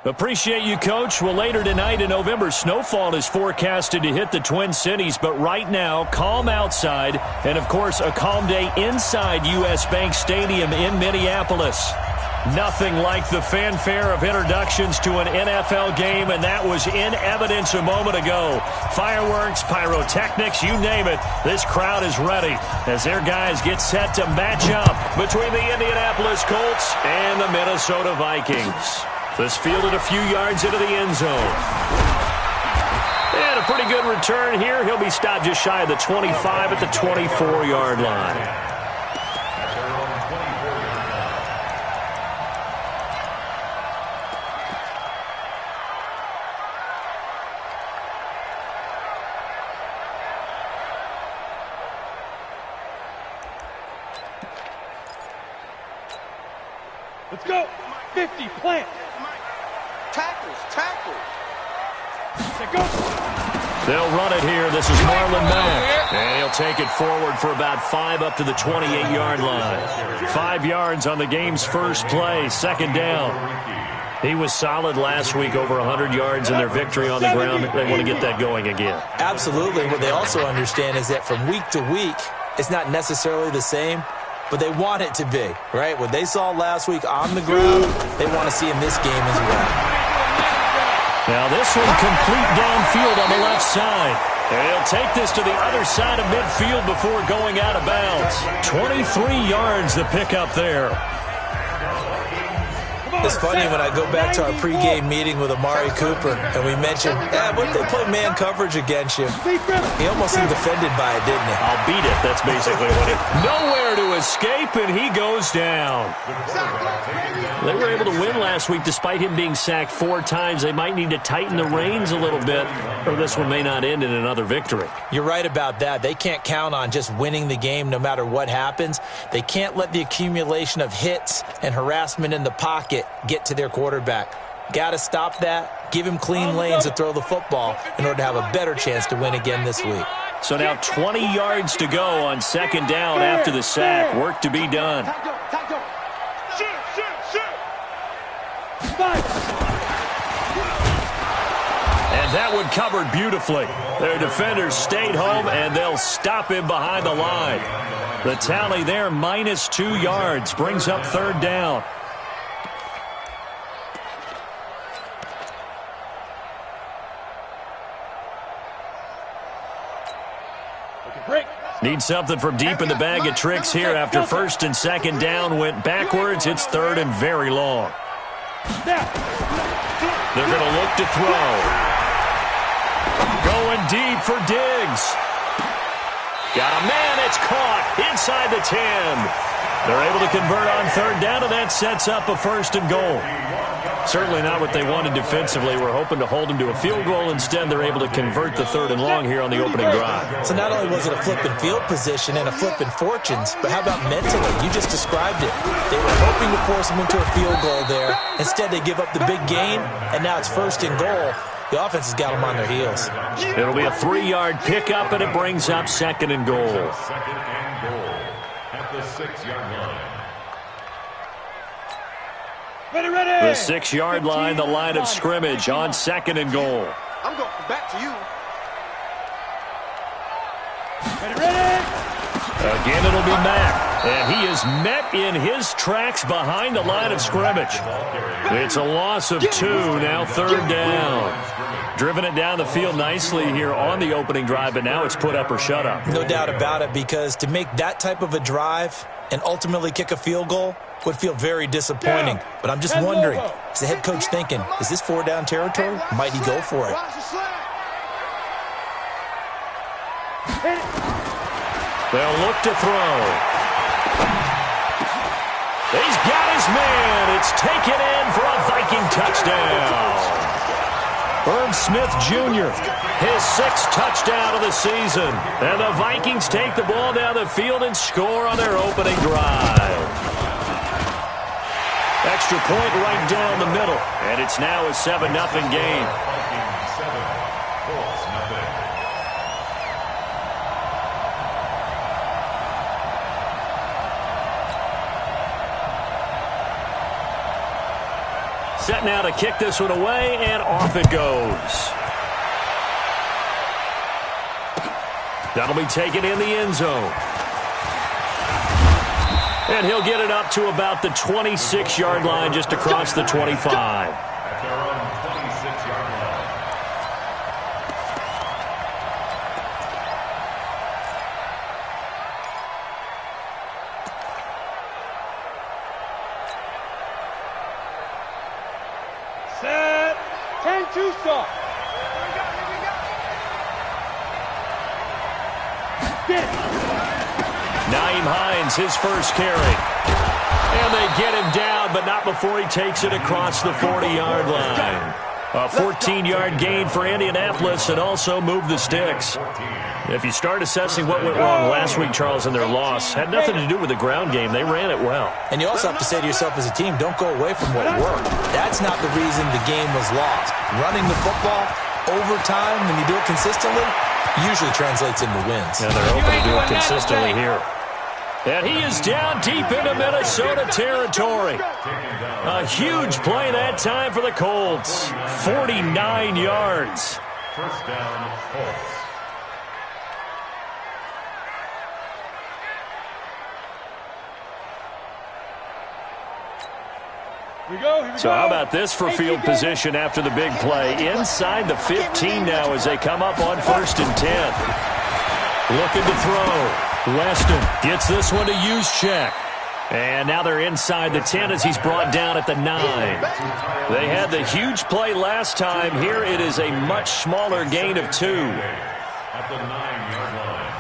Appreciate you, Coach. Well, later tonight in November, snowfall is forecasted to hit the Twin Cities, but right now, calm outside, and, of course, a calm day inside U.S. Bank Stadium in Minneapolis. Nothing like the fanfare of introductions to an NFL game, and that was in evidence a moment ago. Fireworks, pyrotechnics, you name it. This crowd is ready as their guys get set to match up between the Indianapolis Colts and the Minnesota Vikings. This fielded a few yards into the end zone. And a pretty good return here. He'll be stopped just shy of the 25 at the 24-yard line. Let's go. 50, plant. Tackles. They'll run it here. This is Marlon Mack. And he'll take it forward for about 5 up to the 28-yard line. 5 yards on the game's first play, second down. He was solid last week, over 100 yards in their victory on the ground. They want to get that going again. Absolutely. What they also understand is that from week to week, it's not necessarily the same, but they want it to be, right? What they saw last week on the ground, they want to see in this game as well. Now this one complete downfield on the left side. And he'll take this to the other side of midfield before going out of bounds. 23 yards to pick up there. It's funny when I go back to our pregame meeting with Amari Cooper and we mentioned, what if they play man coverage against you? He almost seemed offended by it, didn't he? I'll beat it. That's basically what he... Nowhere to escape, and he goes down. They were able to win last week despite him being sacked 4 times. They might need to tighten the reins a little bit, or this one may not end in another victory. You're right about that. They can't count on just winning the game no matter what happens. They can't let the accumulation of hits and harassment in the pocket get to their quarterback. Got to stop that, give him clean lanes to throw the football in order to have a better chance to win again this week. So now 20 yards to go on second down after the sack. Work to be done. And that one covered beautifully. Their defenders stayed home, and they'll stop him behind the line. The tally there, minus 2 yards, brings up third down. Need something from deep in the bag of tricks here after first and second down went backwards. It's third and very long. They're going to look to throw. Going deep for Diggs. Got a man. It's caught inside the 10. They're able to convert on third down, and that sets up a first and goal. Certainly not what they wanted defensively. We're hoping to hold them to a field goal. Instead, they're able to convert the third and long here on the opening drive. So not only was it a flipping field position and a flipping fortunes, but how about mentally? You just described it. They were hoping to force them into a field goal there. Instead, they give up the big gain, and now it's first and goal. The offense has got them on their heels. It'll be a 3-yard pickup, and it brings up second and goal. Second and goal at the 6-yard line. The 6-yard line, the line of scrimmage on second and goal. I'm going back to you. Again, it'll be Mack. And he is met in his tracks behind the line of scrimmage. It's a loss of 2, now third down. Driven it down the field nicely here on the opening drive, but now it's put up or shut up. No doubt about it, because to make that type of a drive and ultimately kick a field goal would feel very disappointing. But I'm just wondering, is the head coach thinking, is this 4-down territory? Might he go for it? They'll look to throw. He's got his man. It's taken in for a Viking touchdown. Herb Smith Jr., his 6th touchdown of the season. And the Vikings take the ball down the field and score on their opening drive. Extra point right down the middle. And it's now a 7-0 game. Set now to kick this one away, and off it goes. That'll be taken in the end zone. And he'll get it up to about the 26-yard line, just across the 25. At their own 26-yard line. Set. 10-2 stop. Naeem Hines, his first carry. And they get him down, but not before he takes it across the 40-yard line. A 14-yard gain for Indianapolis, and also move the sticks. If you start assessing what went wrong last week, Charles, in their loss, had nothing to do with the ground game. They ran it well. And you also have to say to yourself as a team, don't go away from what worked. That's not the reason the game was lost. Running the football over time, when you do it consistently, usually translates into wins. And they're hoping to do it consistently here. And he is down deep into Minnesota territory. A huge play that time for the Colts. 49 yards. First down, Colts. Here we go. So how about this for field position after the big play? Inside the 15 now as they come up on 1st and 10. Looking to throw. Weston gets this one to use check. And now they're inside the 10 as he's brought down at the 9. They had the huge play last time. Here it is a much smaller gain of 2. At the 9-yard line.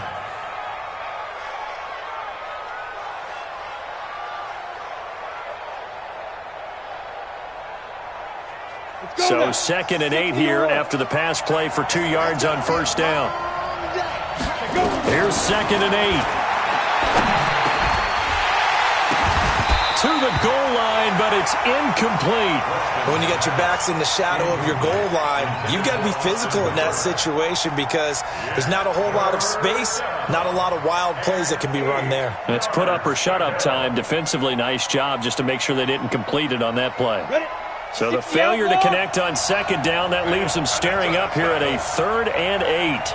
So 2nd and 8 here after the pass play for 2 yards on 1st down. Here's 2nd and 8. To the goal line, but it's incomplete. When you got your backs in the shadow of your goal line, you've got to be physical in that situation because there's not a whole lot of space, not a lot of wild plays that can be run there. It's put up or shut up time. Defensively, nice job just to make sure they didn't complete it on that play. So the failure to connect on 2nd down, that leaves them staring up here at a 3rd and 8.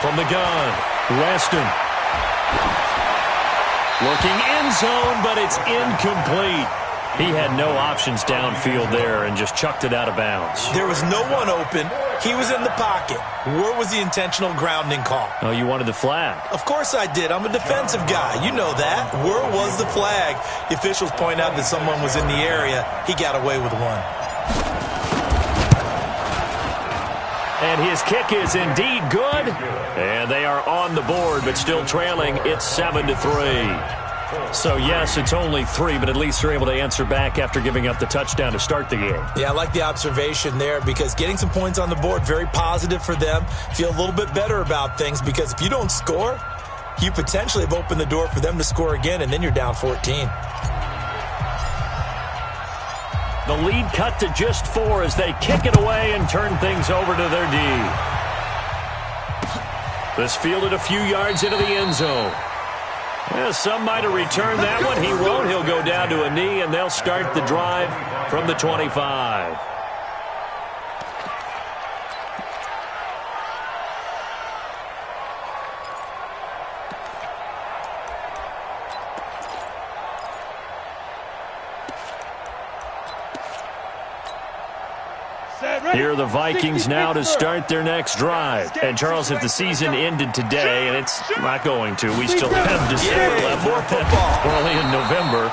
From the gun, Weston. Looking end zone, but it's incomplete. He had no options downfield there and just chucked it out of bounds. There was no one open. He was in the pocket. Where was the intentional grounding call? Oh, you wanted the flag. Of course I did. I'm a defensive guy. You know that. Where was the flag? The officials point out that someone was in the area. He got away with one. And his kick is indeed good. And they are on the board, but still trailing. It's 7-3. So, yes, it's only 3, but at least they're able to answer back after giving up the touchdown to start the game. Yeah, I like the observation there because getting some points on the board, very positive for them. Feel a little bit better about things because if you don't score, you potentially have opened the door for them to score again, and then you're down 14. The lead cut to just 4 as they kick it away and turn things over to their D. This fielded a few yards into the end zone. Yeah, some might have returned that one. He won't. He'll go down to a knee, and they'll start the drive from the 25. Here are the Vikings now to start their next drive. And, Charles, if the season ended today, and it's not going to, we still have December left. More football. We're only in November.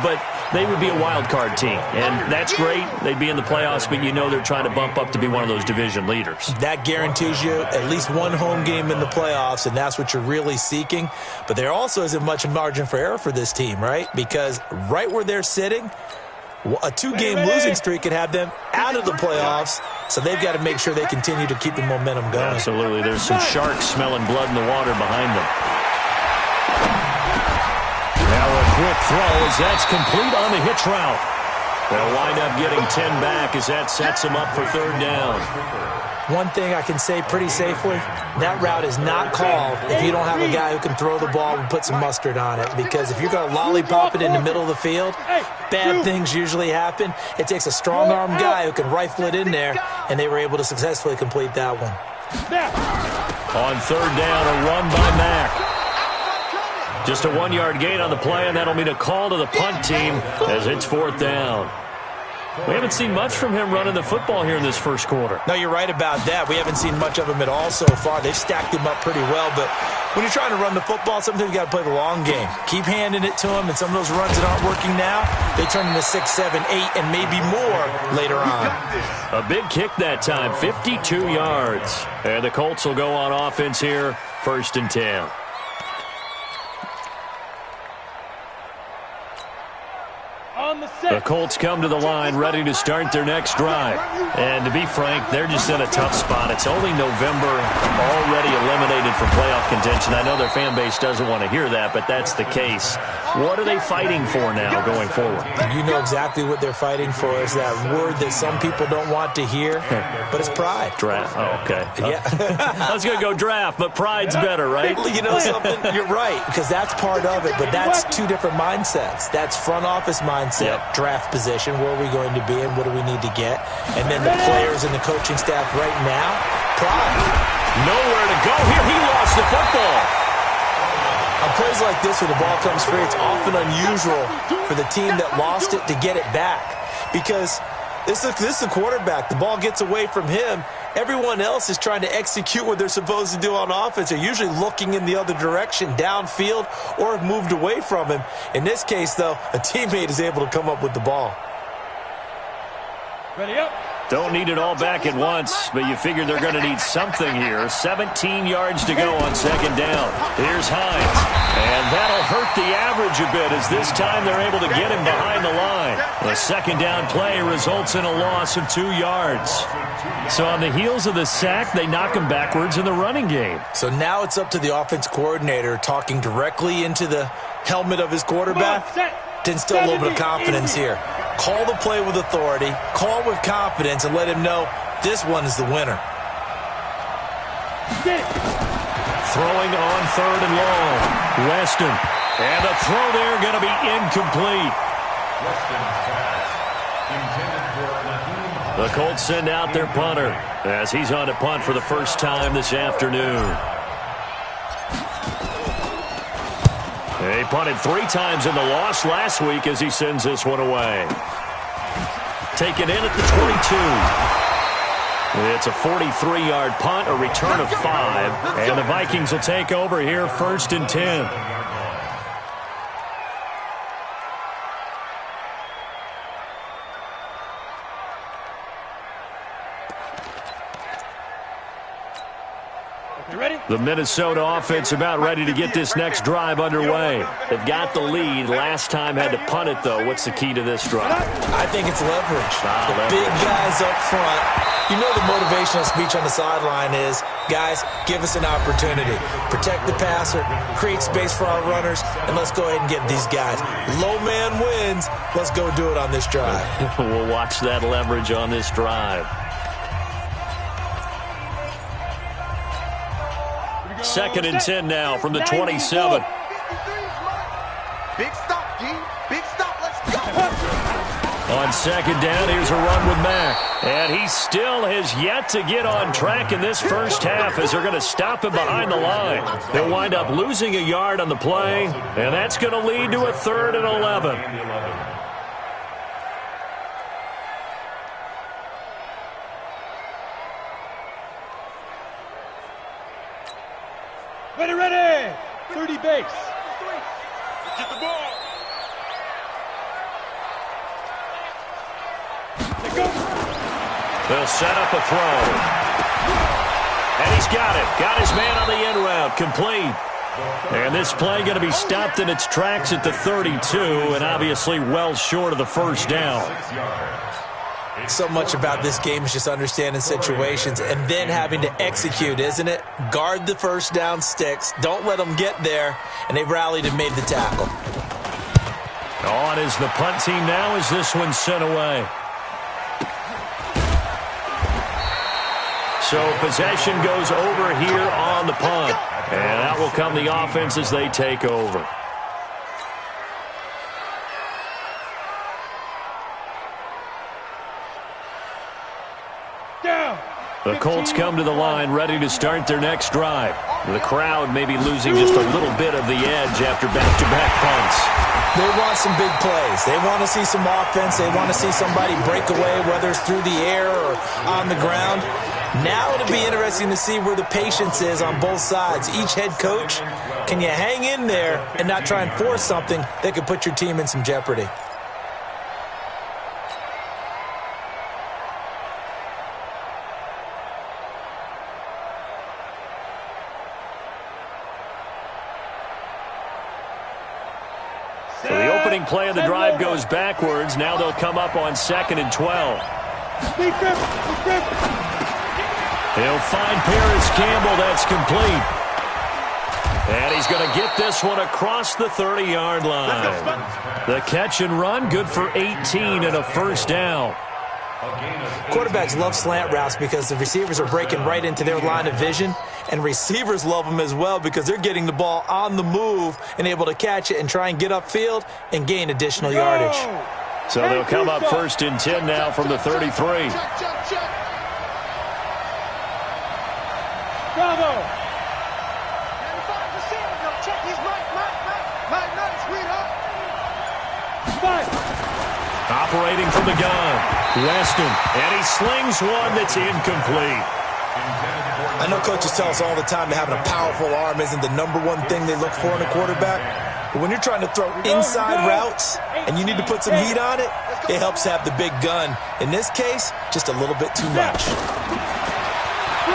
But they would be a wild card team. And that's great. They'd be in the playoffs, but you know they're trying to bump up to be one of those division leaders. That guarantees you at least one home game in the playoffs, and that's what you're really seeking. But there also isn't much margin for error for this team, right? Because right where they're sitting, a 2-game losing streak could have them out of the playoffs, so they've got to make sure they continue to keep the momentum going. Absolutely. There's some sharks smelling blood in the water behind them. Now a quick throw as that's complete on the hitch route. They'll wind up getting 10 back as that sets them up for 3rd down. one thing I can say pretty safely, that route is not called if you don't have a guy who can throw the ball and put some mustard on it. Because if you're going to lollipop it in the middle of the field, bad things usually happen. It takes a strong-arm guy who can rifle it in there, and they were able to successfully complete that one. On third down, a run by Mack. Just a 1-yard gain on the play, and that'll mean a call to the punt team as it's fourth down. We haven't seen much from him running the football here in this first quarter. No, you're right about that. We haven't seen much of him at all so far. They've stacked him up pretty well, but when you're trying to run the football, sometimes you got to play the long game. Keep handing it to him, and some of those runs that aren't working now, they turn into 6, 7, 8, and maybe more later on. A big kick that time, 52 yards. And the Colts will go on offense here, 1st and 10. The Colts come to the line ready to start their next drive. And to be frank, they're just in a tough spot. It's only November, already eliminated from playoff contention. I know their fan base doesn't want to hear that, but that's the case. What are they fighting for now going forward? You know exactly what they're fighting for. Is that word that some people don't want to hear, but it's pride. Draft. Oh, okay. Yeah. I was going to go draft, but pride's better, right? You know something? You're right, because that's part of it, but that's two different mindsets. That's front office mindset, draft position, where are we going to be and what do we need to get? And then the players and the coaching staff right now, pride. Nowhere to go here. He lost the football. On plays like this where the ball comes free, it's often unusual for the team that lost it to get it back. Because this is a quarterback. The ball gets away from him. Everyone else is trying to execute what they're supposed to do on offense. They're usually looking in the other direction, downfield, or have moved away from him. In this case, though, a teammate is able to come up with the ball. Ready up. Don't need it all back at once, but you figure they're going to need something here. 17 yards to go on second down. Here's Hines. And that'll hurt the average a bit as this time they're able to get him behind the line. The second down play results in a loss of 2 yards. So on the heels of the sack, they knock him backwards in the running game. So now it's up to the offense coordinator talking directly into the helmet of his quarterback to instill a little bit of confidence here. Call the play with authority, call with confidence, and let him know this one is the winner. Throwing on third and long. Weston. And the throw there going to be incomplete. The Colts send out their punter as he's on to punt for the first time this afternoon. He punted 3 times in the loss last week as he sends this one away. Taken in at the 22. It's a 43-yard punt, a return of 5. And the Vikings will take over here 1st and 10. The Minnesota offense about ready to get this next drive underway. They've got the lead. Last time had to punt it, though. What's the key to this drive? I think it's leverage. The big guys up front. You know the motivational speech on the sideline is, guys, give us an opportunity. Protect the passer, create space for our runners, and let's go ahead and get these guys. Low man wins. Let's go do it on this drive. We'll watch that leverage on this drive. 2nd and 10 now from the 27. Big stop, G. Big stop. Let's go. On second down, here's a run with Mack. And he still has yet to get on track in this first half as they're going to stop him behind the line. They'll wind up losing a yard on the play, and that's going to lead to a 3rd and 11. Ready. 30 base. Get the ball. They'll set up a throw. And he's got it. Got his man on the end route. Complete. And this play going to be stopped in its tracks at the 32, and obviously well short of the first down. So much about this game is just understanding situations and then having to execute, isn't it? Guard the first down sticks. Don't let them get there. And they've rallied and made the tackle. On is the punt team now as this one's sent away. So possession goes over here on the punt. And that will come the offense as they take over. The Colts come to the line ready to start their next drive. The crowd may be losing just a little bit of the edge after back-to-back punts. They want some big plays. They want to see some offense. They want to see somebody break away, whether it's through the air or on the ground. Now it'll be interesting to see where the patience is on both sides. Each head coach, can you hang in there and not try and force something that could put your team in some jeopardy? So the opening play of the drive goes backwards. Now they'll come up on 2nd and 12. He'll find Paris Campbell. That's complete. And he's going to get this one across the 30-yard line. The catch and run, good for 18 and a first down. Quarterbacks love slant routes because the receivers are breaking right into their line of vision, and receivers love them as well because they're getting the ball on the move and able to catch it and try and get upfield and gain additional yardage. So they'll come up 1st and 10 now from the 33. Bravo! Operating from the gun, Weston, and he slings one that's incomplete. I know coaches tell us all the time that having a powerful arm isn't the #1 thing they look for in a quarterback. But when you're trying to throw inside routes and you need to put some heat on it, it helps have the big gun. In this case, just a little bit too much.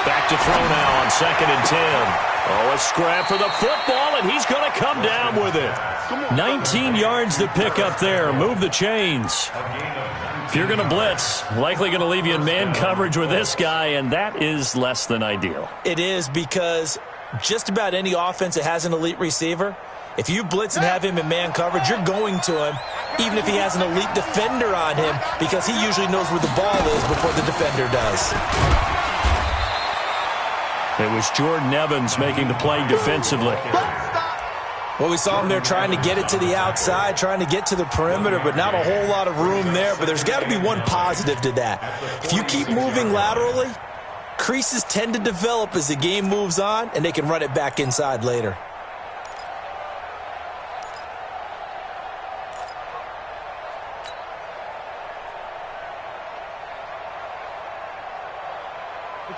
Back to throw now on 2nd and 10. Oh, a scrap for the football, and he's going to come down with it. 19 yards to pick up there. Move the chains. If you're going to blitz, likely going to leave you in man coverage with this guy, and that is less than ideal. It is, because just about any offense that has an elite receiver, if you blitz and have him in man coverage, you're going to him, even if he has an elite defender on him, because he usually knows where the ball is before the defender does. It was Jordan Evans making the play defensively. Well, we saw him there trying to get it to the outside, trying to get to the perimeter, but not a whole lot of room there. But there's got to be one positive to that. If you keep moving laterally, creases tend to develop as the game moves on, and they can run it back inside later.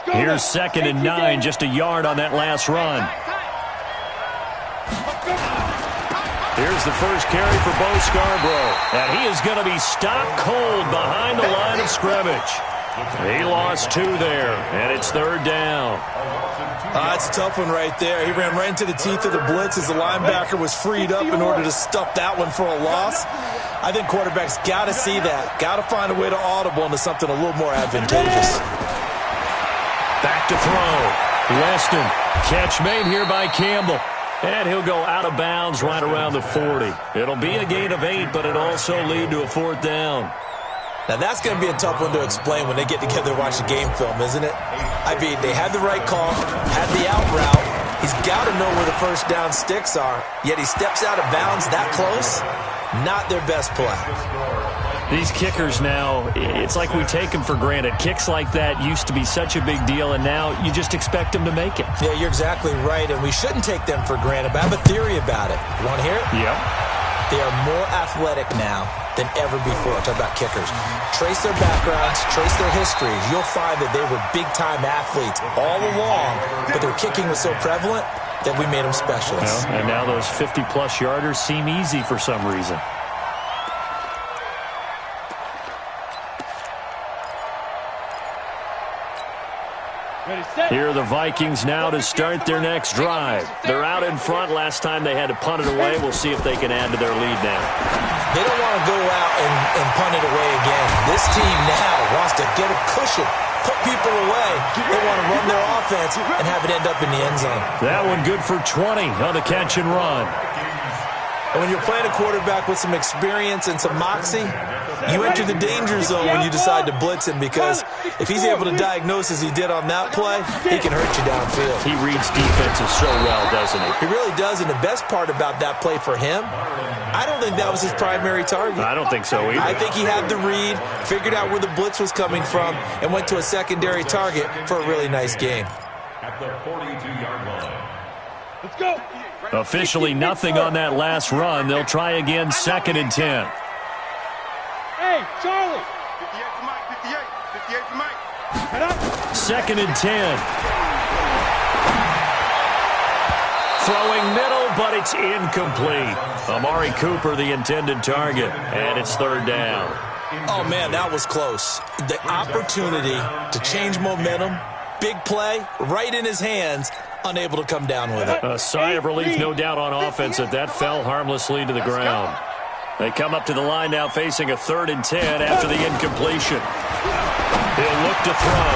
Here's 2nd and 9, just a yard on that last run. Here's the first carry for Bo Scarborough. And he is going to be stopped cold behind the line of scrimmage. He lost 2 there, and it's 3rd down. It's a tough one right there. He ran right into the teeth of the blitz as the linebacker was freed up in order to stuff that one for a loss. I think quarterbacks got to see that. Got to find a way to audible into something a little more advantageous. Back to throw. Weston. Catch made here by Campbell. And he'll go out of bounds right around the 40. It'll be a gain of 8, but it'll also lead to a 4th down. Now, that's going to be a tough one to explain when they get together to watch the game film, isn't it? I mean, they had the right call, had the out route. He's got to know where the first down sticks are, yet he steps out of bounds that close. Not their best play. These kickers now, it's like we take them for granted. Kicks like that used to be such a big deal, and now you just expect them to make it. Yeah, you're exactly right, and we shouldn't take them for granted, but I have a theory about it. You want to hear it? Yep. They are more athletic now than ever before. Talk about kickers. Trace their backgrounds, trace their histories. You'll find that they were big-time athletes all along, but their kicking was so prevalent that we made them specialists. Well, and now those 50-plus yarders seem easy for some reason. Here are the Vikings now to start their next drive. They're out in front. Last time they had to punt it away. We'll see if they can add to their lead now. They don't want to go out and punt it away again. This team now wants to get a cushion, put people away. They want to run their offense and have it end up in the end zone. That one good for 20 on the catch and run. And when you're playing a quarterback with some experience and some moxie, you enter the danger zone when you decide to blitz him, because if he's able to diagnose as he did on that play, he can hurt you downfield. He reads defenses so well, doesn't he? He really does, and the best part about that play for him, I don't think that was his primary target. I don't think so either. I think he had the read, figured out where the blitz was coming from, and went to a secondary target for a really nice game. At the 42-yard line. Let's go. Officially nothing on that last run. They'll try again, 2nd and 10. Hey, Charlie. 58 for Mike, 58 for Mike. Head up. 2nd and 10. Throwing middle, but it's incomplete. Amari Cooper, the intended target, and it's 3rd down. Oh, man, that was close. The opportunity to change momentum, big play, right in his hands, unable to come down with it. A sigh of relief, no doubt, on offense that fell harmlessly to the ground. They come up to the line now facing a 3rd and 10 after the incompletion. He'll look to throw.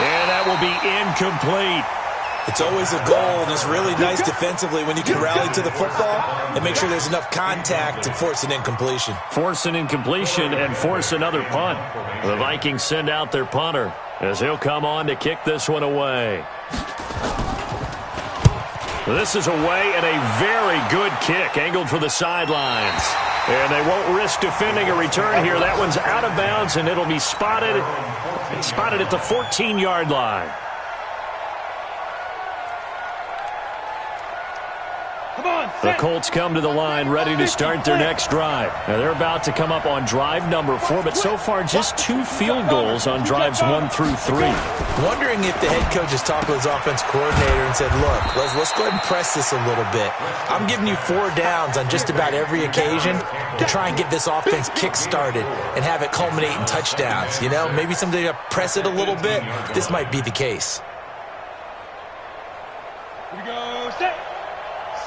And that will be incomplete. It's always a goal, and it's really nice defensively when you can rally to the football and make sure there's enough contact to force an incompletion. Force an incompletion and force another punt. The Vikings send out their punter as he'll come on to kick this one away. This is away and a very good kick, angled for the sidelines. And they won't risk defending a return here. That one's out of bounds, and it'll be spotted at the 14-yard line. The Colts come to the line ready to start their next drive. Now they're about to come up on drive number 4, but so far just 2 field goals on drives 1 through 3. Wondering if the head coach has talked with his offense coordinator and said, look, let's go ahead and press this a little bit. I'm giving you 4 downs on just about every occasion to try and get this offense kick-started and have it culminate in touchdowns. You know, maybe someday to press it a little bit. This might be the case. Here we go. Set.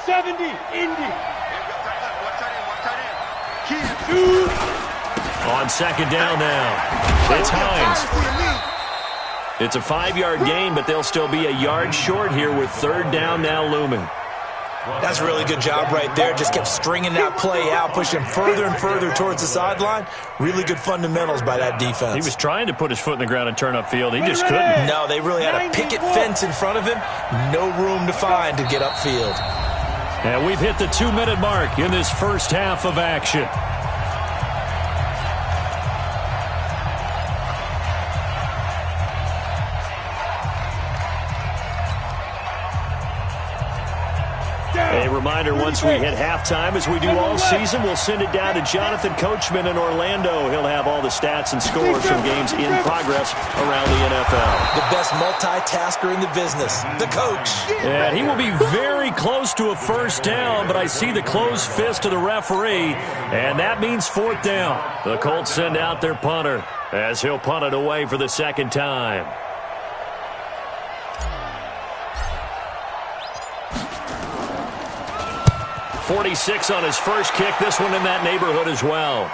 70, Indy. On 2nd down now. It's Hines. It's a 5-yard gain, but they'll still be a yard short here with 3rd down now looming. That's a really good job right there. Just kept stringing that play out, pushing further and further towards the sideline. Really good fundamentals by that defense. He was trying to put his foot in the ground and turn upfield. He just couldn't. No, they really had a picket fence in front of him. No room to find to get upfield. And we've hit the 2-minute mark in this first half of action. A reminder, once we hit halftime, as we do all season, we'll send it down to Jonathan Coachman in Orlando. He'll have all the stats and scores from games in progress around the NFL. The best multitasker in the business, the coach. And he will be very close to a 1st down, but I see the closed fist of the referee, and that means 4th down. The Colts send out their punter as he'll punt it away for the 2nd time. 46 on his first kick. This one in that neighborhood as well.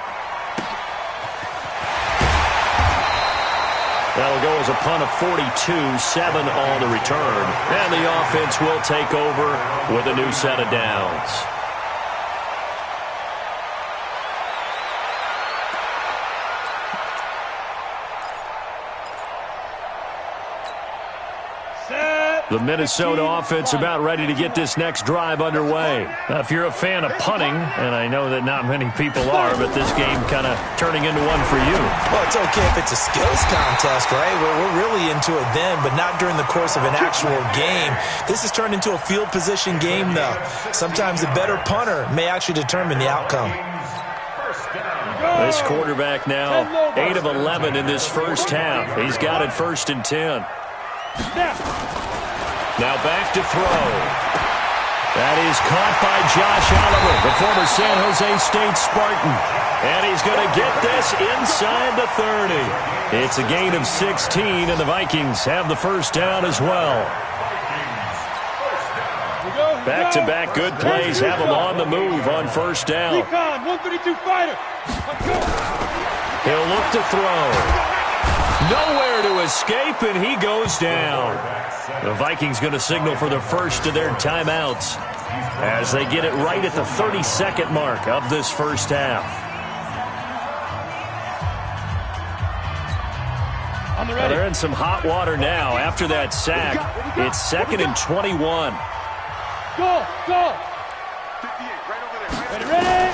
That'll go as a punt of 42, 7 on the return. And the offense will take over with a new set of downs. The Minnesota offense about ready to get this next drive underway. Now, if you're a fan of punting, and I know that not many people are, but this game kind of turning into one for you. Well, it's okay if it's a skills contest, right? We're really into it then, but not during the course of an actual game. This has turned into a field position game, though. Sometimes the better punter may actually determine the outcome. This quarterback now 8 of 11 in this first half. He's got it 1st and 10. Now back to throw. That is caught by Josh Oliver, the former San Jose State Spartan. And he's going to get this inside the 30. It's a gain of 16, and the Vikings have the 1st down as well. Back-to-back good plays have them on the move on 1st down. 132 fighter. He'll look to throw. Nowhere to escape, and he goes down. The Vikings going to signal for the first of their timeouts as they get it right at the 32nd mark of this first half. On the Well, ready. they're in some hot water now. After that sack, it's 2nd and 21. Go, go. 58, right over there. Ready, ready.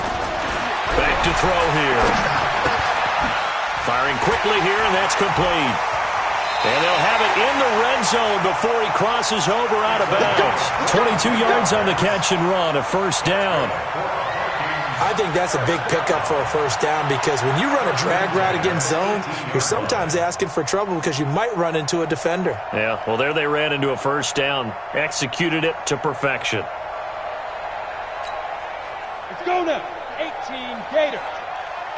Back to throw here. Firing quickly here, and that's complete. And they'll have it in the red zone before he crosses over out of bounds. 22 yards on the catch and run, a first down. I think that's a big pickup for a first down because when you run a drag route against zone, you're sometimes asking for trouble because you might run into a defender. Yeah, well, there they ran into a first down. Executed it to perfection. Let's go now. 18 Gators.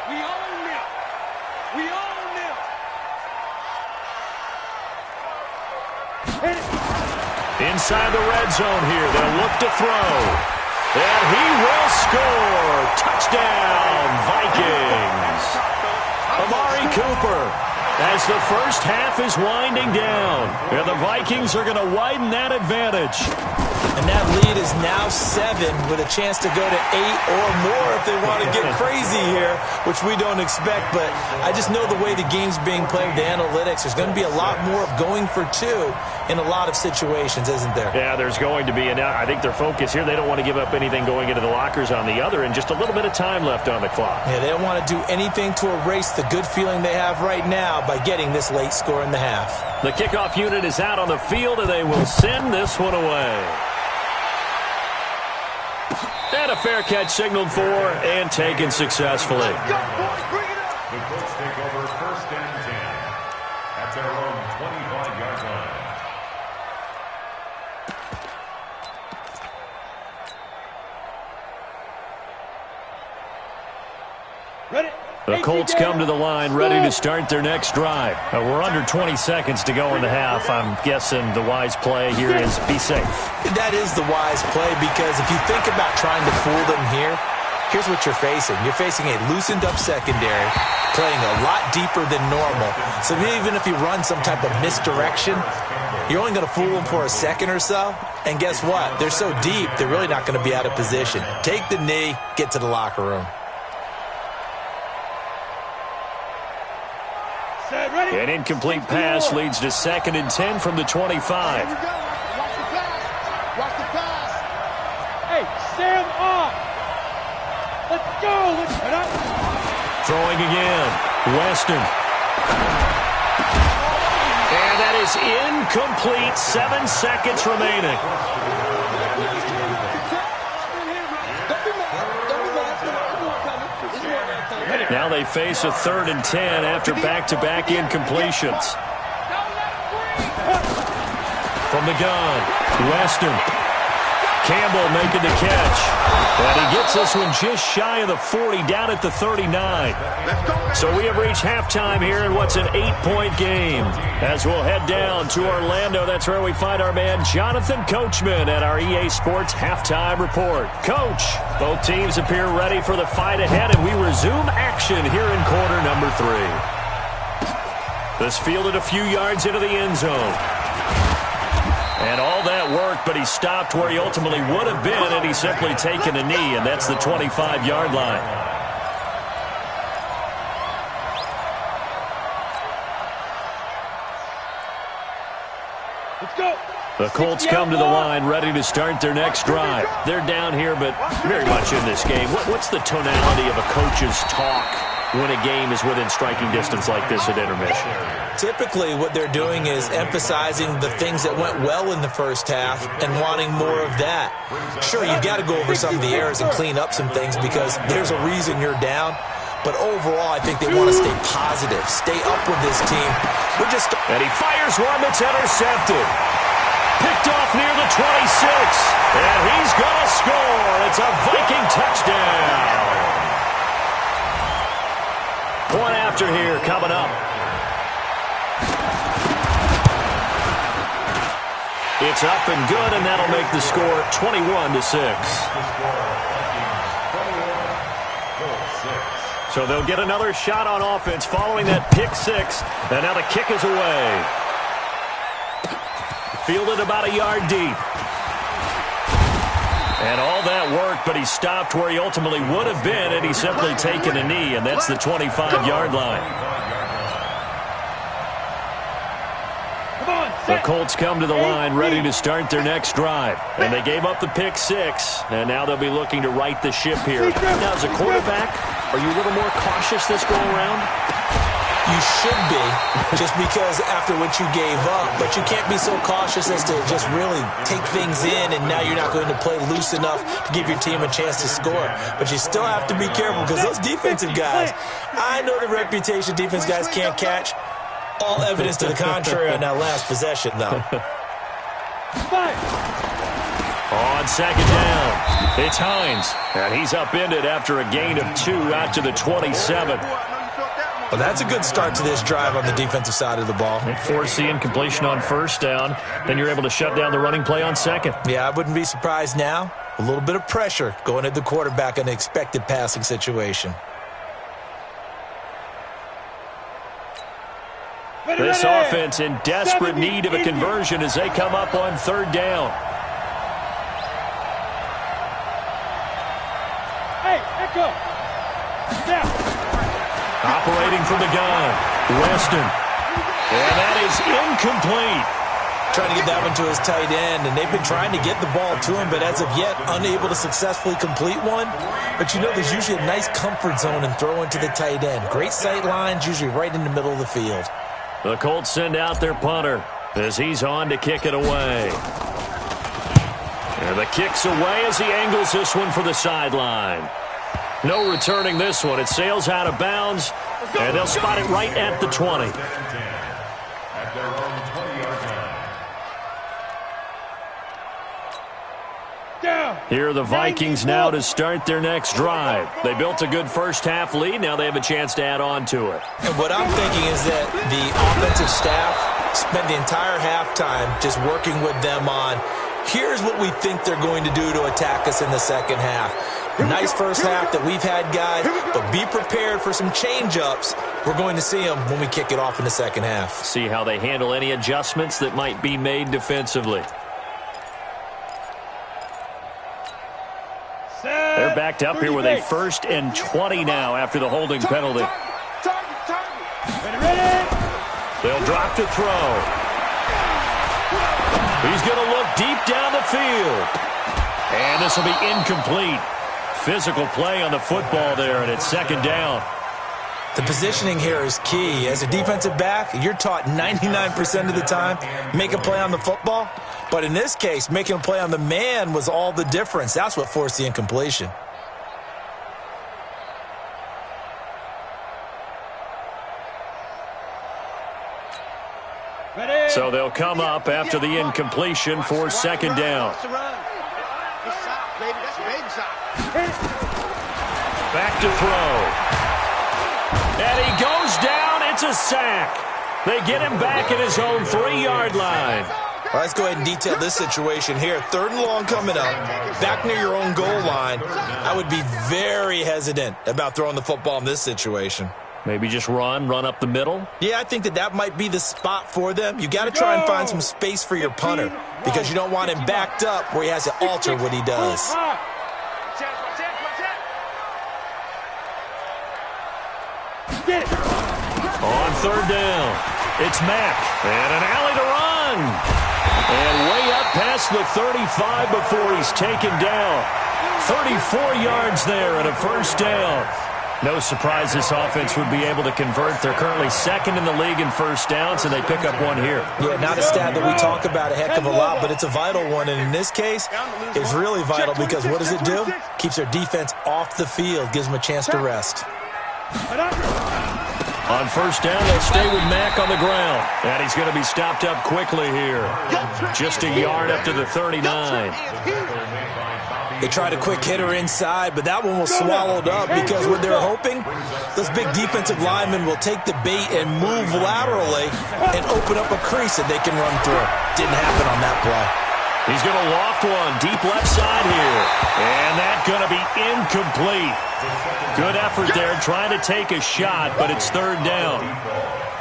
We own them. We own them. Hit it. Inside the red zone here, they'll look to throw. And he will score. Touchdown, Vikings. Amari Cooper, as the first half is winding down. And the Vikings are going to widen that advantage. And that lead is now 7 with a chance to go to 8 or more if they want to get crazy here, which we don't expect. But I just know the way the game's being played with the analytics, there's going to be a lot more of going for 2 in a lot of situations, isn't there? Yeah, there's going to be. And I think their focus here, they don't want to give up anything going into the lockers on the other, and just a little bit of time left on the clock. Yeah, they don't want to do anything to erase the good feeling they have right now by getting this late score in the half. The kickoff unit is out on the field, and they will send this one away. And a fair catch signaled for and taken successfully. The Colts take over 1st and 10 at their own 25-yard line. Ready. The Colts come to the line ready to start their next drive. We're under 20 seconds to go in the half. I'm guessing the wise play here is be safe. That is the wise play because if you think about trying to fool them here, here's what you're facing. You're facing a loosened up secondary, playing a lot deeper than normal. So even if you run some type of misdirection, you're only going to fool them for a second or so. And guess what? They're so deep, they're really not going to be out of position. Take the knee, get to the locker room. An incomplete pass leads to 2nd and 10 from the 25. Watch the pass. Watch the pass. Hey, stand up. Let's go. Let's get up. Throwing again. Weston. And that is incomplete. 7 seconds remaining. Now they face a 3rd and 10 after back-to-back incompletions. From the gun, Weston. Campbell making the catch. And he gets this one just shy of the 40, down at the 39. So we have reached halftime here in what's an 8-point game. As we'll head down to Orlando, that's where we find our man Jonathan Coachman at our EA Sports Halftime Report. Coach, both teams appear ready for the fight ahead, and we resume action here in quarter number 3. This fielded a few yards into the end zone. And all that worked, but he stopped where he ultimately would have been had he simply taken a knee, and that's the 25-yard line. Let's go. The Colts come to the line ready to start their next drive. They're down here, but very much in this game. What's the tonality of a coach's talk when a game is within striking distance like this at intermission? Typically, what they're doing is emphasizing the things that went well in the first half and wanting more of that. Sure, you've got to go over some of the errors and clean up some things because there's a reason you're down. But overall, I think they want to stay positive, stay up with this team. And he fires one that's intercepted. Picked off near the 26. And he's going to score. It's a Viking touchdown. Point after here coming up. It's up and good, and that'll make the score 21-6. So they'll get another shot on offense following that pick six, and now the kick is away. Fielded about a yard deep. And all that worked, but he stopped where he ultimately would have been had he simply taken a knee, and that's the 25-yard line. Colts come to the line ready to start their next drive. And they gave up the pick 6, and now they'll be looking to right the ship here. Now, as a quarterback, are you a little more cautious this go-around? You should be, just because after what you gave up, but you can't be so cautious as to just really take things in, and now you're not going to play loose enough to give your team a chance to score. But you still have to be careful, because those defensive guys, I know the reputation defense guys can't catch. All evidence to the contrary on that last possession, though. On second down, it's Hines, and he's upended after a gain of 2 out to the 27. Well, that's a good start to this drive on the defensive side of the ball. They force the incompletion on first down. Then you're able to shut down the running play on second. Yeah, I wouldn't be surprised now. A little bit of pressure going at the quarterback in an expected passing situation. This offense in desperate need of a conversion as they come up on third down. Hey, echo. Down. Operating from the gun, Weston. And that is incomplete. Trying to get that one to his tight end, and they've been trying to get the ball to him, but as of yet, unable to successfully complete one. But you know, there's usually a nice comfort zone in throwing to the tight end. Great sight lines, usually right in the middle of the field. The Colts send out their punter as he's on to kick it away. And the kick's away as he angles this one for the sideline. No returning this one. It sails out of bounds, and they'll spot it right at the 20. At their own 20-yard line. Down. Here are the Vikings now to start their next drive. They built a good first-half lead. Now they have a chance to add on to it. And what I'm thinking is that the offensive staff spent the entire halftime just working with them on, here's what we think they're going to do to attack us in the second half. Nice first half that we've had, guys, but be prepared for some change-ups. We're going to see them when we kick it off in the second half. See how they handle any adjustments that might be made defensively. They're backed up here with a 1st and 20 now after the holding penalty. They'll drop to throw. He's going to look deep down the field. And this will be incomplete. Physical play on the football there, and it's second down. The positioning here is key. As a defensive back, you're taught 99% of the time, make a play on the football. But in this case, making a play on the man was all the difference. That's what forced the incompletion. So they'll come up after the incompletion for second down. Back to throw. And he goes down. It's a sack. They get him back at his own 3-yard line. All right, let's go ahead and detail this situation here. 3rd and long coming up, back near your own goal line. I would be very hesitant about throwing the football in this situation. Maybe just run up the middle? Yeah, I think that might be the spot for them. You got to try and find some space for your punter because you don't want him backed up where he has to alter what he does. On third down, it's Mack, and an alley to run. And way up past the 35 before he's taken down. 34 yards there and a first down. No surprise this offense would be able to convert. They're currently 2nd in the league in first downs, and they pick up one here. Yeah, not a stat that we talk about a heck of a lot, but it's a vital one. And in this case, it's really vital because what does it do? Keeps their defense off the field, gives them a chance to rest. On first down, they'll stay with Mack on the ground. And he's going to be stopped up quickly here. Just a yard up to the 39. They tried a quick hitter inside, but that one was swallowed up because what they're hoping, those big defensive linemen will take the bait and move laterally and open up a crease that they can run through. Didn't happen on that play. He's going to loft one deep left side here. And that's going to be incomplete. Good effort there trying to take a shot, but it's third down.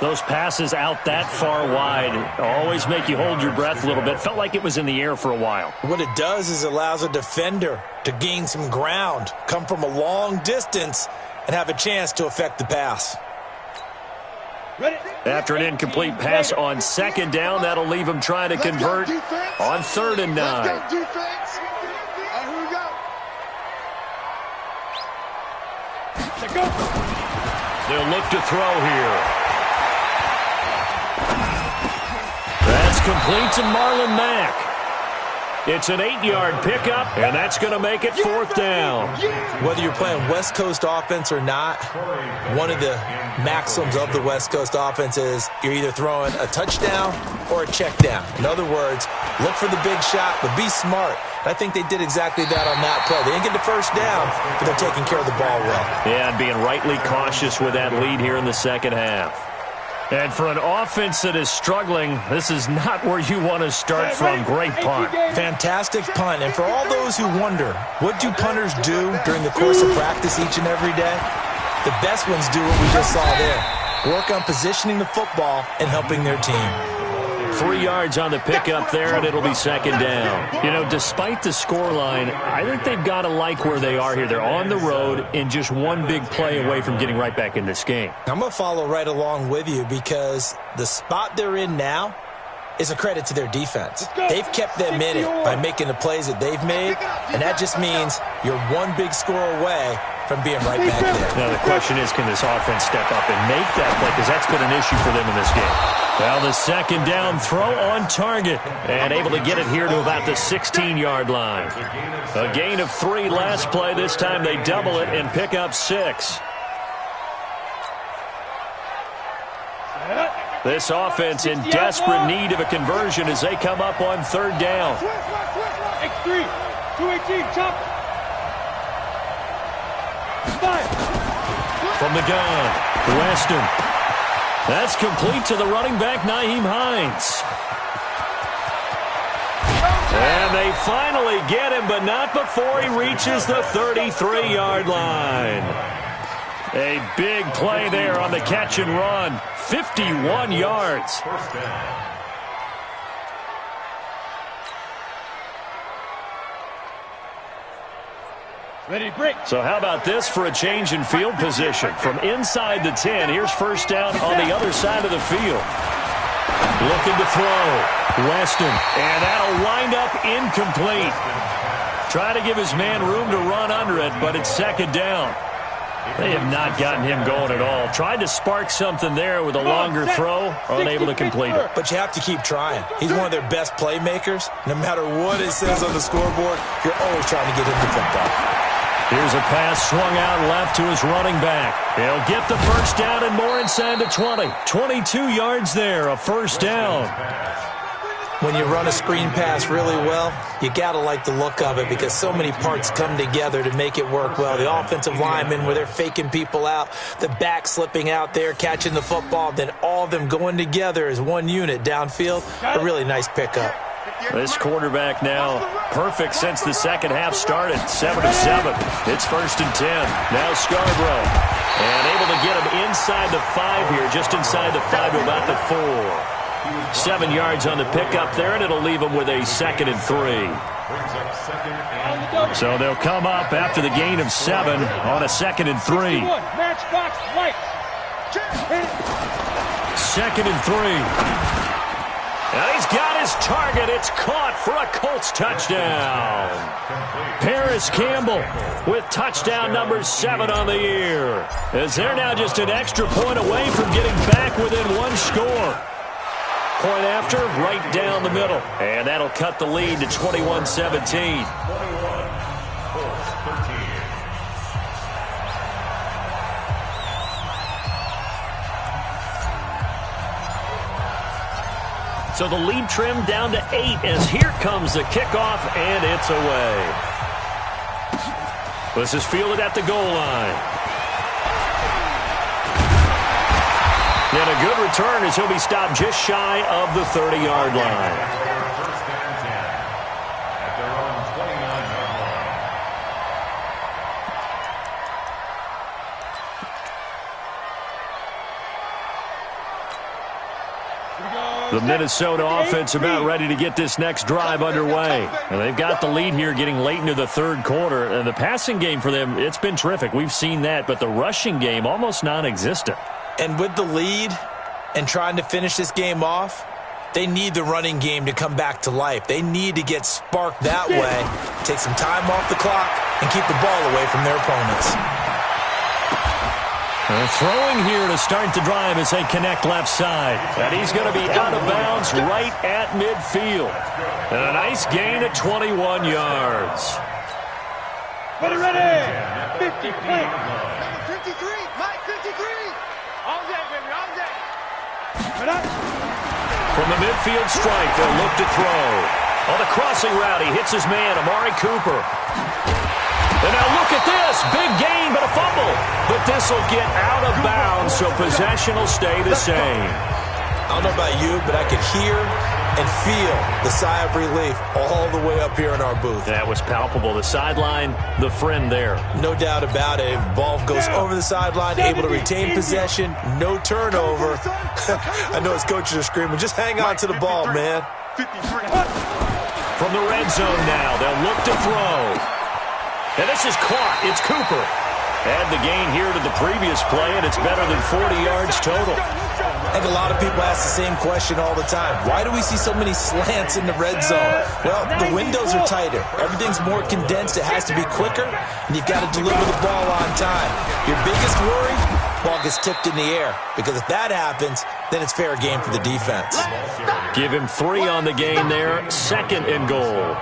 Those passes out that far wide always make you hold your breath a little bit. Felt like it was in the air for a while. What it does is allows a defender to gain some ground, come from a long distance, and have a chance to affect the pass. Ready? After an incomplete pass on second down, that'll leave him trying to convert on 3rd and 9. Let's go, defense. Here we go. Let's go. They'll look to throw here. That's complete to Marlon Mack. It's an 8-yard pickup, and that's going to make it 4th down. Whether you're playing West Coast offense or not, one of the maxims of the West Coast offense is you're either throwing a touchdown or a check down. In other words, look for the big shot, but be smart. I think they did exactly that on that play. They didn't get the first down, but they're taking care of the ball well. Yeah, and being rightly cautious with that lead here in the second half. And for an offense that is struggling, this is not where you want to start from. Great punt. Fantastic punt. And for all those who wonder, what do punters do during the course of practice each and every day? The best ones do what we just saw there. Work on positioning the football and helping their team. 3 yards on the pickup there, and it'll be 2nd down. You know, despite the scoreline, I think they've got to like where they are here. They're on the road and just one big play away from getting right back in this game. I'm going to follow right along with you because the spot they're in now is a credit to their defense. They've kept them in it by making the plays that they've made, and that just means you're one big score away from being right back there. Now, the question is, can this offense step up and make that play? Because that's been an issue for them in this game. Well, the 2nd down throw on target and able to get it here to about the 16-yard line. A gain of 3 last play. This time they double it and pick up 6. This offense in desperate need of a conversion as they come up on 3rd down. X3, 218, chop. From the gun, Weston. That's complete to the running back, Nyheim Hines. And they finally get him, but not before he reaches the 33-yard line. A big play there on the catch and run. 51 yards. First down. Ready, break. So how about this for a change in field position? From inside the 10, here's 1st down on the other side of the field. Looking to throw. Weston. And that'll wind up incomplete. Try to give his man room to run under it, but it's 2nd down. They have not gotten him going at all. Tried to spark something there with a longer throw, unable to complete it. But you have to keep trying. He's one of their best playmakers. No matter what it says on the scoreboard, you're always trying to get him the football. Here's a pass swung out left to his running back. He'll get the 1st down and more inside the 20. 22 yards there, a 1st down. When you run a screen pass really well, you got to like the look of it because so many parts come together to make it work well. The offensive linemen, where they're faking people out, the back slipping out there, catching the football, then all of them going together as one unit downfield. A really nice pickup. This quarterback now perfect since the second half started. 7-7. It's 1st and 10. Now Scarborough. And able to get him inside the 5 here, just inside the 5 to about the 4. 7 yards on the pickup there, and it'll leave him with a 2nd and 3. So they'll come up after the gain of 7 on a 2nd and 3. Matchbox right. 2nd and 3. And he's got his target. It's caught for a Colts touchdown. Paris Campbell with touchdown number 7 on the year. As they're now just an extra point away from getting back within 1 score. Point after, right down the middle. And that'll cut the lead to 21-17. So the lead trimmed down to 8 as here comes the kickoff, and it's away. This is fielded at the goal line. And a good return as he'll be stopped just shy of the 30-yard line. First and 10 at their own 29-yard line. The Minnesota offense about ready to get this next drive underway. And they've got the lead here getting late into the 3rd quarter. And the passing game for them, it's been terrific. We've seen that. But the rushing game, almost non-existent. And with the lead and trying to finish this game off, they need the running game to come back to life. They need to get sparked that way, take some time off the clock, and keep the ball away from their opponents. They're throwing here to start the drive as they connect left side. And he's going to be out of bounds right at midfield. And a nice gain of 21 yards. Ready, ready. 50, play. Number 53, Mike 53. All day, baby, all day. From the midfield strike, they'll look to throw. On the crossing route, he hits his man, Amari Cooper. And now look at this. Big gain, but a fumble. But this will get out of bounds, so possession will stay the same. I don't know about you, but I could hear and feel the sigh of relief all the way up here in our booth. That was palpable. The sideline, the friend there. No doubt about it. Ball goes over the sideline, able to retain possession, no turnover. I know his coaches are screaming, just hang on to the ball, man. From the red zone now, they'll look to throw. And this is caught. It's Cooper. Add the gain here to the previous play, and it's better than 40 yards total. I think a lot of people ask the same question all the time. Why do we see so many slants in the red zone? Well, the windows are tighter. Everything's more condensed. It has to be quicker, and you've got to deliver the ball on time. Your biggest worry? Ball gets tipped in the air, because if that happens, then it's fair game for the defense. Give him 3 on the gain there. 2nd and goal.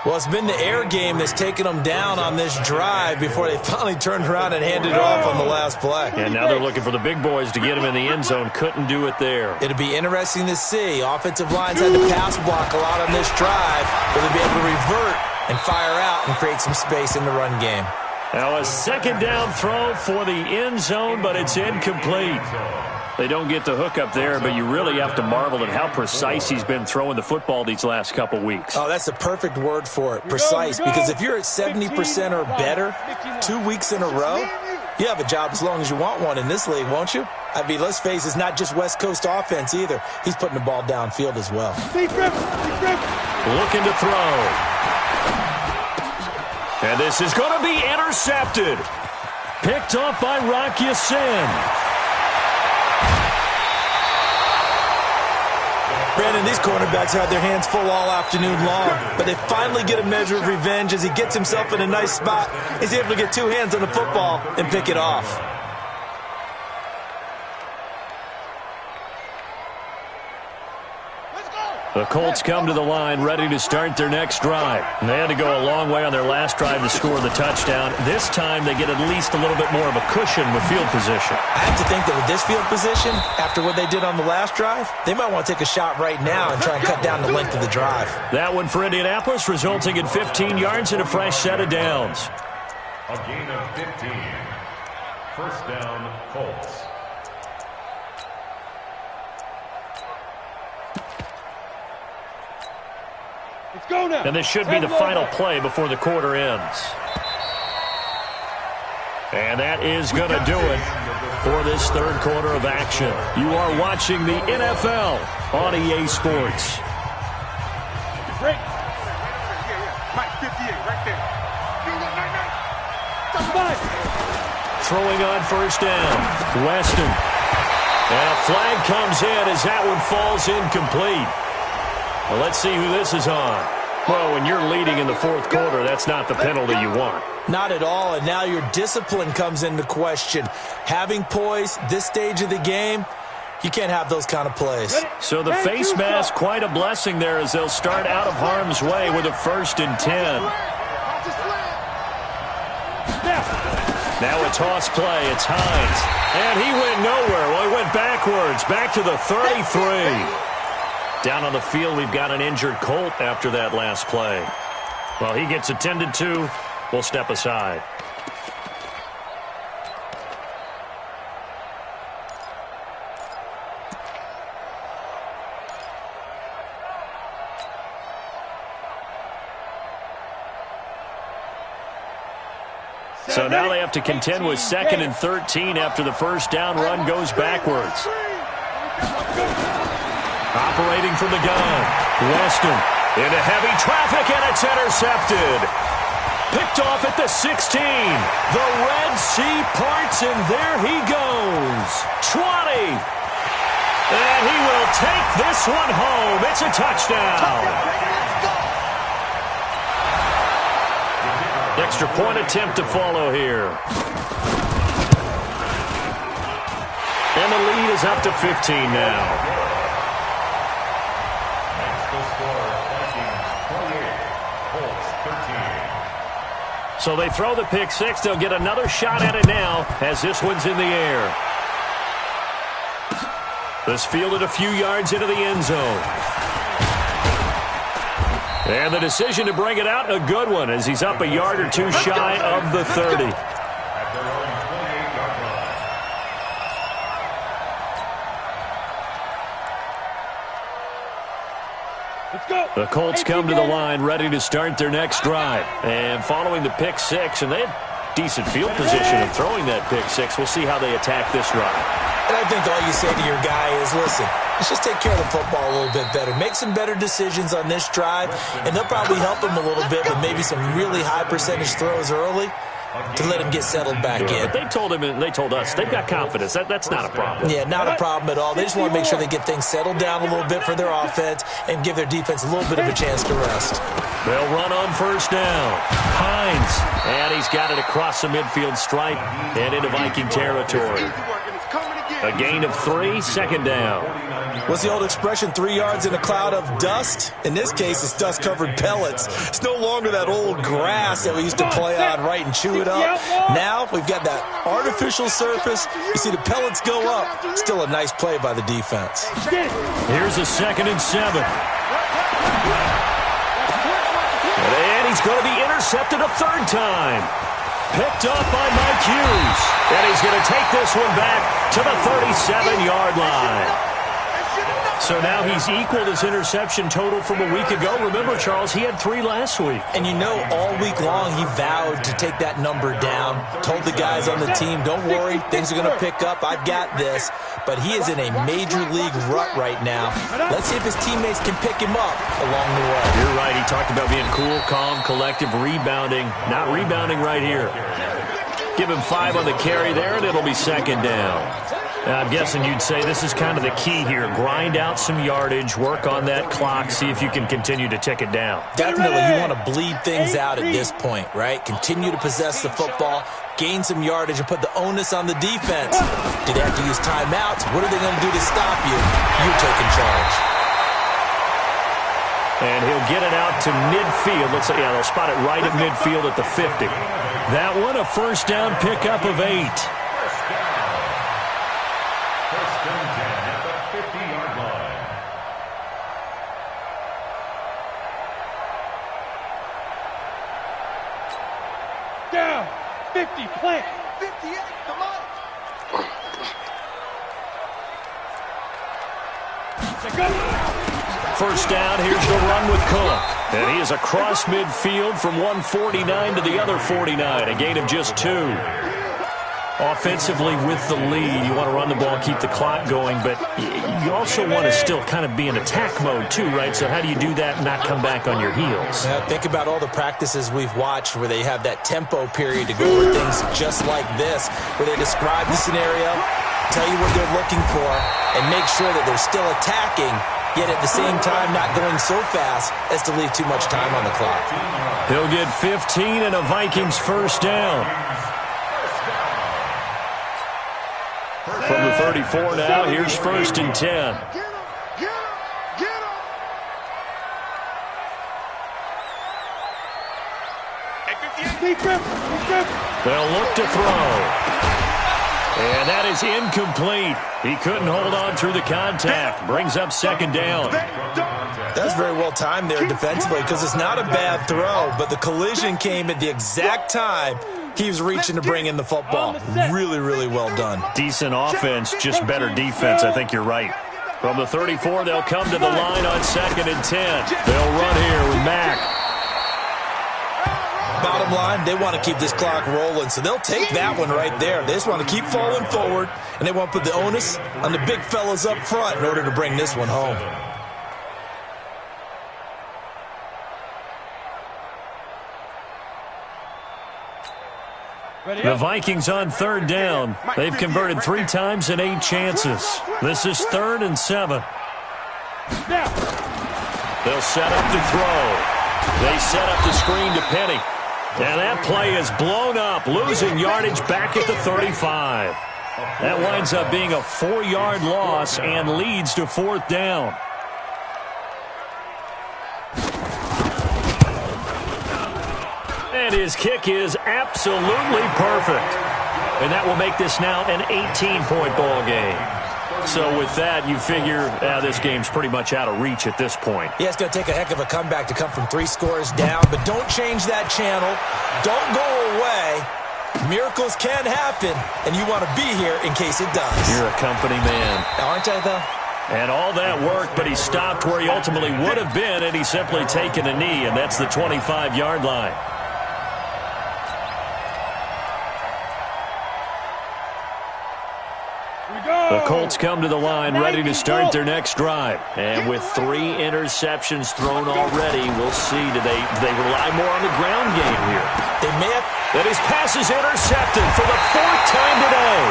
Well, it's been the air game that's taken them down on this drive before they finally turned around and handed it off on the last play. And now they're looking for the big boys to get him in the end zone. Couldn't do it there. It'll be interesting to see. Offensive lines had to pass block a lot on this drive. Will they be able to revert and fire out and create some space in the run game? Now a 2nd down throw for the end zone, but it's incomplete. They don't get the hook up there, but you really have to marvel at how precise he's been throwing the football these last couple weeks. Oh, that's the perfect word for it, precise. Because if you're at 70% or better 2 weeks in a row, you have a job as long as you want one in this league, won't you? I mean, let's face it, it's not just West Coast offense either. He's putting the ball downfield as well. Looking to throw. And this is going to be intercepted. Picked off by Rock Ya-Sin. Brandon, these cornerbacks had their hands full all afternoon long, but they finally get a measure of revenge as he gets himself in a nice spot. He's able to get 2 hands on the football and pick it off. The Colts come to the line ready to start their next drive. And they had to go a long way on their last drive to score the touchdown. This time they get at least a little bit more of a cushion with field position. I have to think that with this field position, after what they did on the last drive, they might want to take a shot right now and try and cut down the length of the drive. That one for Indianapolis, resulting in 15 yards and a fresh set of downs. A gain of 15. First down, Colts. And this should be the final play before the quarter ends. And that is going to do it for this third quarter of action. You are watching the NFL on EA Sports. Great. Mike 58 right there. Throwing on first down. Weston. And a flag comes in as that one falls incomplete. Well, let's see who this is on. Well, when you're leading in the fourth quarter, that's not the penalty you want. Not at all, and now your discipline comes into question. Having poise this stage of the game, you can't have those kind of plays. So the face mask, quite a blessing there as they'll start out of harm's way with a 1st and 10. Now a toss play. It's Hines. And he went nowhere. Well, he went backwards, back to the 33. Down on the field, we've got an injured Colt after that last play. Well, he gets attended to. We'll step aside. So now they have to contend with 2nd and 13 after the first down run goes backwards. Operating from the gun. Weston into heavy traffic, and it's intercepted. Picked off at the 16. The Red Sea parts, and there he goes. 20. And he will take this one home. It's a touchdown. Extra point attempt to follow here. And the lead is up to 15 now. Next will score Vikings 28, Colts 13. So they throw the pick six. They'll get another shot at it now as this one's in the air. This fielded a few yards into the end zone. And the decision to bring it out, a good one, as he's up a yard or two shy of the 30. At their own 28-yard line. Let's go. The Colts come to the line ready to start their next drive. And following the pick six, and they had decent field position of throwing that pick six. We'll see how they attack this drive. And I think all you say to your guy is, listen, let's just take care of the football a little bit better. Make some better decisions on this drive, and they'll probably help him a little bit with maybe some really high percentage throws early to let him get settled back in. But they told him, and they told us, they've got confidence. That's not a problem. Yeah, not a problem at all. They just want to make sure they get things settled down a little bit for their offense and give their defense a little bit of a chance to rest. They'll run on first down. Hines, and he's got it across the midfield stripe and into Viking territory. A gain of 3, second down. What's the old expression, 3 yards in a cloud of dust? In this case, it's dust-covered pellets. It's no longer that old grass that we used to play on, right, and chew it up. Now we've got that artificial surface. You see the pellets go up. Still a nice play by the defense. Here's a 2nd and 7. And he's going to be intercepted a 3rd time. Picked up by Mike Hughes. And he's going to take this one back to the 37-yard line. So now he's equaled his interception total from a week ago. Remember, Charles, he had 3 last week. And you know, all week long he vowed to take that number down. Told the guys on the team, don't worry, things are going to pick up. I've got this. But he is in a major league rut right now. Let's see if his teammates can pick him up along the way. You're right. He talked about being cool, calm, collective, rebounding. Not rebounding right here. Give him 5 on the carry there, and it'll be 2nd down. I'm guessing you'd say this is kind of the key here. Grind out some yardage, work on that clock, see if you can continue to tick it down. Definitely, you want to bleed things out at this point, right? Continue to possess the football, gain some yardage, and put the onus on the defense. Do they have to use timeouts? What are they going to do to stop you? You're taking charge. And he'll get it out to midfield. Looks like, yeah, they'll spot it right at midfield at the 50. That one, a 1st down pickup of 8. First and 10 at the 50-yard line. Down. 50, plant. 58, come on. First down, here's the run with Cook. And he is across midfield from 149 to the other 49, a gain of just 2. Offensively with the lead, you want to run the ball, keep the clock going, but you also want to still kind of be in attack mode too, right? So how do you do that and not come back on your heels? Yeah, think about all the practices we've watched where they have that tempo period to go over things just like this, where they describe the scenario, tell you what they're looking for, and make sure that they're still attacking, yet at the same time not going so fast as to leave too much time on the clock. He'll get 15 and a Vikings 1st down. From the 34 now, here's 1st and 10. Get him, get him. They'll look to throw. And that is incomplete. He couldn't hold on through the contact. Brings up 2nd down. That's very well timed there defensively because it's not a bad throw, but the collision came at the exact time he was reaching to bring in the football. Really, really well done. Decent offense, just better defense. I think you're right. From the 34, they'll come to the line on 2nd and 10. They'll run here with Mack. Bottom line, they want to keep this clock rolling, so they'll take that one right there. They just want to keep falling forward, and they want to put the onus on the big fellas up front in order to bring this one home. The Vikings on third down. They've converted 3 times in 8 chances. This is 3rd and 7. They'll set up to throw. They set up the screen to Penny. And that play is blown up, losing yardage back at the 35. That winds up being a 4-yard loss and leads to 4th down. And his kick is absolutely perfect. And that will make this now an 18-point ball game. So with that, you figure this game's pretty much out of reach at this point. Yeah, it's going to take a heck of a comeback to come from 3 scores down, but don't change that channel. Don't go away. Miracles can happen, and you want to be here in case it does. You're a company man. Aren't I, though? And all that worked, but he stopped where he ultimately would have been, and he's simply taken a knee, and that's the 25-yard line. The Colts come to the line, ready to start their next drive. And with 3 interceptions thrown already, we'll see. Do they rely more on the ground game here? They may have. And his pass is intercepted for the 4th time today.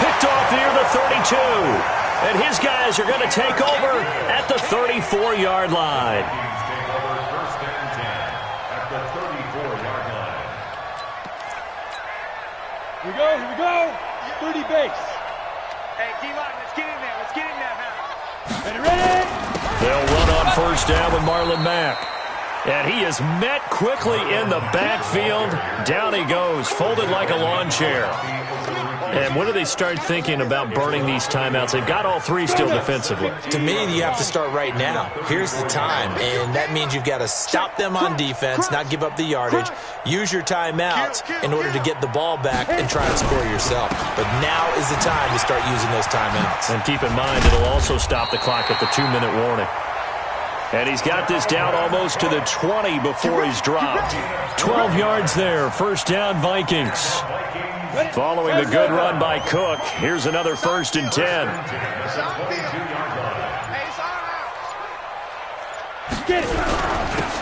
Picked off near the 32. And his guys are going to take over at the 34-yard line. First and 10 at the 34-yard line. Here we go. 30 base. Hey, D-line, let's get in there. Let's get in there now. Ready? They'll run on first down with Marlon Mack. And he is met quickly in the backfield. Down he goes, folded like a lawn chair. And when do they start thinking about burning these timeouts? They've got all 3 still defensively. To me, you have to start right now. Here's the time, and that means you've got to stop them on defense, not give up the yardage, use your timeouts in order to get the ball back and try and score yourself. But now is the time to start using those timeouts. And keep in mind, it'll also stop the clock at the 2-minute warning. And he's got this down almost to the 20 before he's dropped. 12 yards there, first down Vikings. Following the good run by Cook, here's another 1st and 10.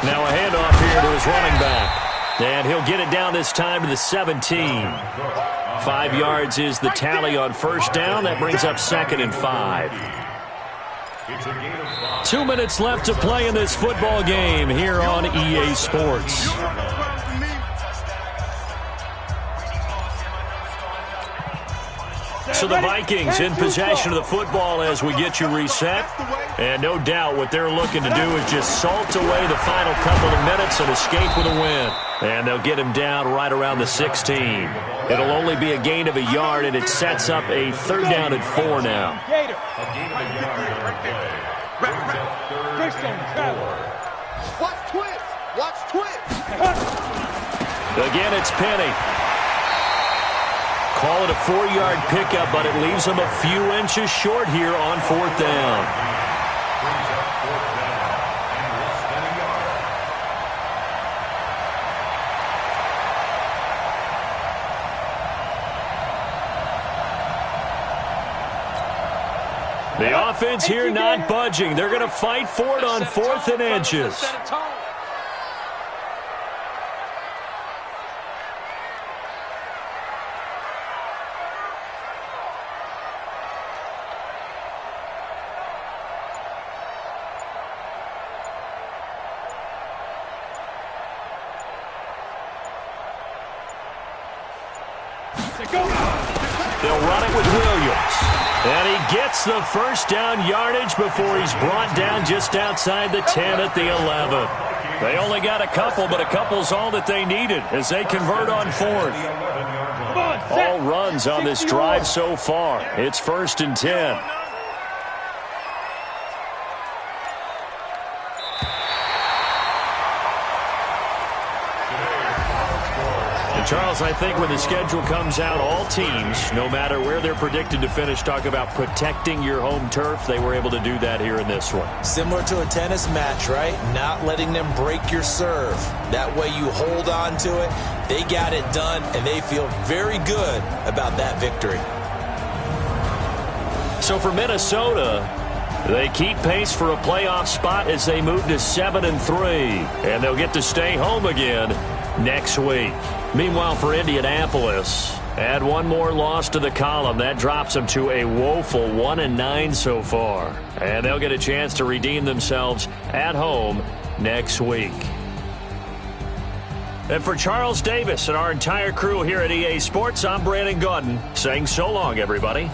Now a handoff here to his running back. And he'll get it down this time to the 17. 5 yards is the tally on first down. That brings up 2nd and 5. 2 minutes left to play in this football game here on EA Sports. So the Vikings in possession of the football as we get you reset. And no doubt what they're looking to do is just salt away the final couple of minutes and escape with a win. And they'll get him down right around the 16. It'll only be a gain of a yard, and it sets up a 3rd down and 4 now. Watch twist. Again, it's Penny. Call it a 4-yard pickup, but it leaves him a few inches short here on 4th down. The offense here not budging. They're going to fight for it on 4th and inches. They'll run it with Williams. And he gets the first down yardage before he's brought down just outside the 10 at the 11. They only got a couple, but a couple's all that they needed as they convert on 4th. All runs on this drive so far. It's 1st and 10. Charles, I think when the schedule comes out, all teams, no matter where they're predicted to finish, talk about protecting your home turf. They were able to do that here in this one. Similar to a tennis match, right? Not letting them break your serve. That way you hold on to it. They got it done, and they feel very good about that victory. So for Minnesota, they keep pace for a playoff spot as they move to 7-3. And they'll get to stay home again next week. Meanwhile, for Indianapolis, add one more loss to the column. That drops them to a woeful 1-9 so far. And they'll get a chance to redeem themselves at home next week. And for Charles Davis and our entire crew here at EA Sports, I'm Brandon Gaudin saying so long, everybody.